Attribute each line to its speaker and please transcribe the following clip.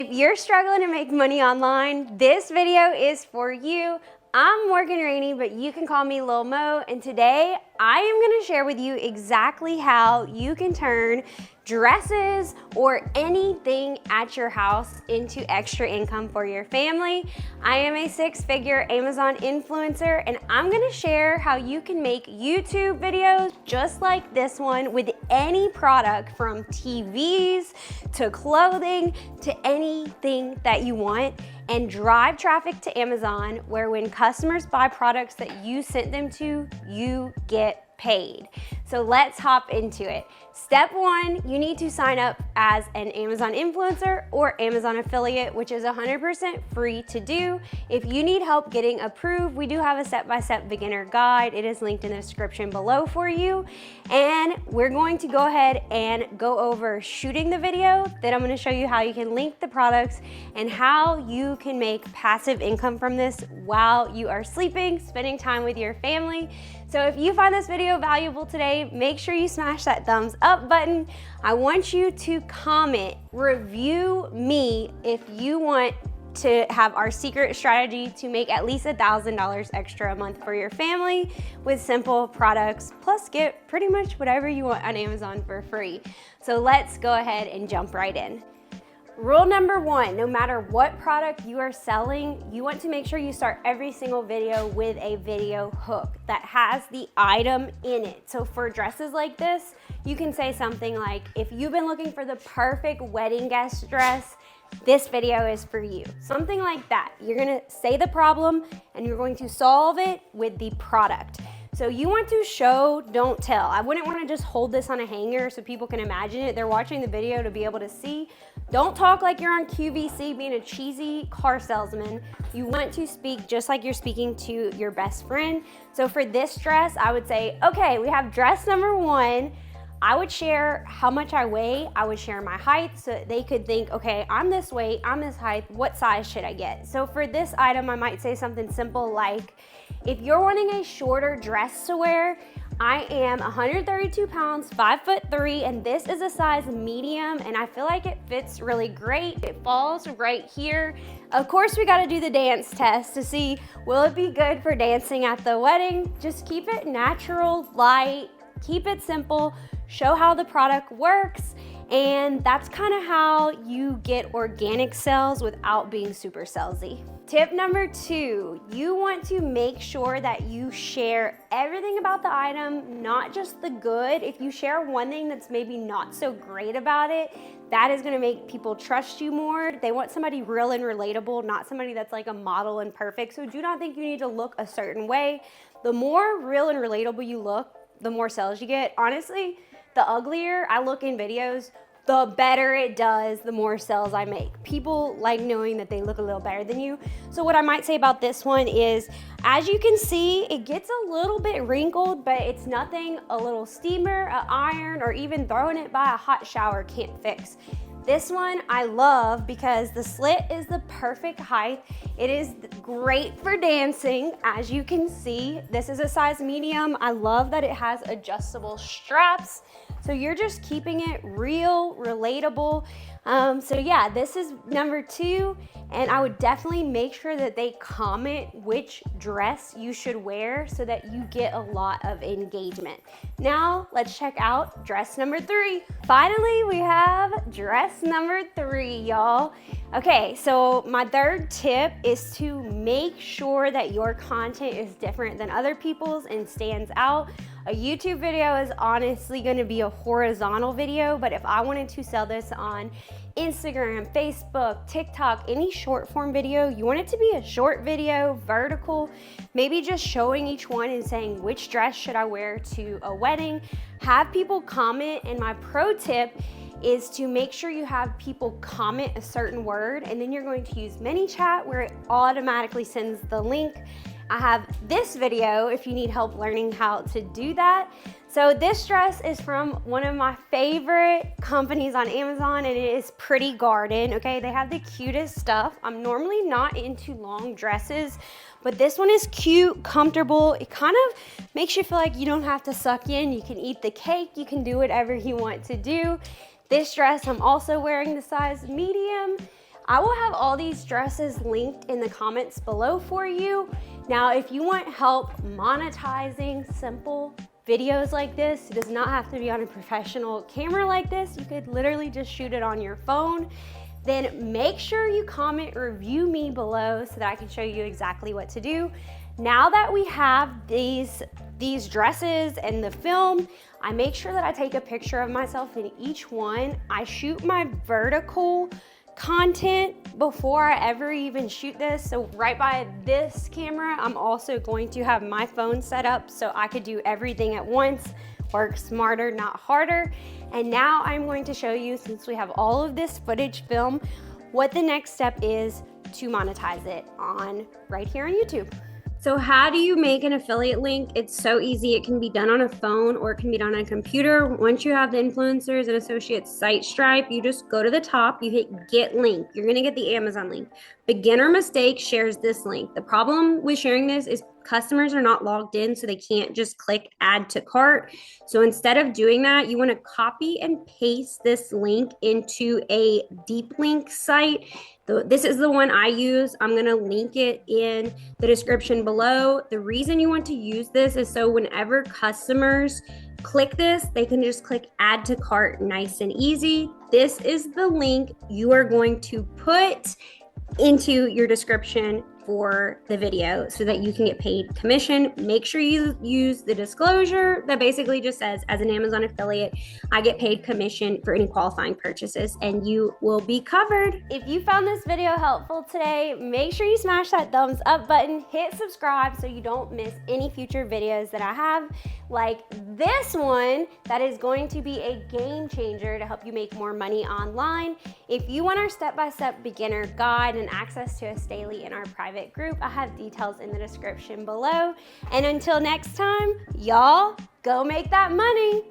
Speaker 1: If you're struggling to make money online, this video is for you. I'm Morgan Rainey, but you can call me Lil Mo, and today I am going to share with you exactly how you can turn dresses or anything at your house into extra income for your family. I am a six-figure Amazon influencer, and I'm going to share how you can make YouTube videos just like this one with any product, from TVs to clothing to anything that you want, and drive traffic to Amazon, where when customers buy products that you sent them to, you get paid. So let's hop into it. Step one, you need to sign up as an Amazon influencer or Amazon affiliate, which is 100% free to do. If you need help getting approved, we do have a step-by-step beginner guide. It is linked in the description below for you. And we're going to go ahead and go over shooting the video. Then I'm going to show you how you can link the products and how you can make passive income from this while you are sleeping, spending time with your family. So if you find this video valuable today, make sure you smash that thumbs up button. I want you to comment, review me if you want to have our secret strategy to make at least $1,000 extra a month for your family with simple products, plus get pretty much whatever you want on Amazon for free. So let's go ahead and jump right in. Rule number one, no matter what product you are selling, you want to make sure you start every single video with a video hook that has the item in it. So for dresses like this, you can say something like, if you've been looking for the perfect wedding guest dress, this video is for you. Something like that. You're gonna say the problem and you're going to solve it with the product. So you want to show, don't tell. I wouldn't want to just hold this on a hanger so people can imagine it. They're watching the video to be able to see. Don't talk like you're on QVC being a cheesy car salesman. You want to speak just like you're speaking to your best friend. So for this dress, I would say, okay, we have dress number one. I would share how much I weigh. I would share my height so they could think, okay, I'm this weight, I'm this height, what size should I get? So for this item, I might say something simple like, if you're wanting a shorter dress to wear, I am 132 pounds, 5'3", and this is a size medium, and I feel like it fits really great. It falls right here. Of course, we gotta do the dance test to see, will it be good for dancing at the wedding? Just keep it natural, light, keep it simple, show how the product works, and that's kind of how you get organic sales without being super salesy. Tip number two, you want to make sure that you share everything about the item, not just the good. If you share one thing that's maybe not so great about it, that is gonna make people trust you more. They want somebody real and relatable, not somebody that's like a model and perfect. So do not think you need to look a certain way. The more real and relatable you look, the more sales you get. Honestly, the uglier I look in videos, the better it does, the more sales I make. People like knowing that they look a little better than you. So what I might say about this one is, as you can see, it gets a little bit wrinkled, but it's nothing a little steamer, an iron, or even throwing it by a hot shower can't fix. This one I love because the slit is the perfect height. It is great for dancing, as you can see. This is a size medium. I love that it has adjustable straps. So you're just keeping it real, relatable. So yeah, this is number two, and I would definitely make sure that they comment which dress you should wear so that you get a lot of engagement. Now let's check out dress number three. Finally, we have dress number three, y'all. Okay, so my third tip is to make sure that your content is different than other people's and stands out. A YouTube video is honestly gonna be a horizontal video, but if I wanted to sell this on Instagram, Facebook, TikTok, any short form video, you want it to be a short video, vertical, maybe just showing each one and saying which dress should I wear to a wedding. Have people comment, and my pro tip is to make sure you have people comment a certain word, and then you're going to use ManyChat where it automatically sends the link. I have this video if you need help learning how to do that. So this dress is from one of my favorite companies on Amazon, and it is Pretty Garden, okay? They have the cutest stuff. I'm normally not into long dresses, but this one is cute, comfortable. It kind of makes you feel like you don't have to suck in. You can eat the cake, you can do whatever you want to do. This dress, I'm also wearing the size medium. I will have all these dresses linked in the comments below for you. Now, if you want help monetizing simple videos like this, it does not have to be on a professional camera like this. You could literally just shoot it on your phone. Then make sure you comment, review me below so that I can show you exactly what to do. Now that we have these dresses and the film, I make sure that I take a picture of myself in each one. I shoot my vertical content before I ever even shoot this. So right by this camera, I'm also going to have my phone set up so I could do everything at once. Work smarter, not harder. And now I'm going to show you, since we have all of this footage film, what the next step is to monetize it on right here on YouTube. So how do you make an affiliate link? It's so easy. It can be done on a phone or it can be done on a computer. Once you have the influencers and associates site stripe, you just go to the top, you hit get link. You're gonna get the Amazon link. Beginner Mistake shares this link. The problem with sharing this is customers are not logged in, so they can't just click add to cart. So instead of doing that, you wanna copy and paste this link into a deep link site. This is the one I use. I'm gonna link it in the description below. The reason you want to use this is so whenever customers click this, they can just click add to cart nice and easy. This is the link you are going to put into your description for the video so that you can get paid commission. Make sure you use the disclosure that basically just says, as an Amazon affiliate, I get paid commission for any qualifying purchases, and you will be covered. If you found this video helpful today, make sure you smash that thumbs up button, hit subscribe so you don't miss any future videos that I have, like this one that is going to be a game changer to help you make more money online. If you want our step-by-step beginner guide and access to us daily in our private group, I have details in the description below. And until next time, y'all, go make that money.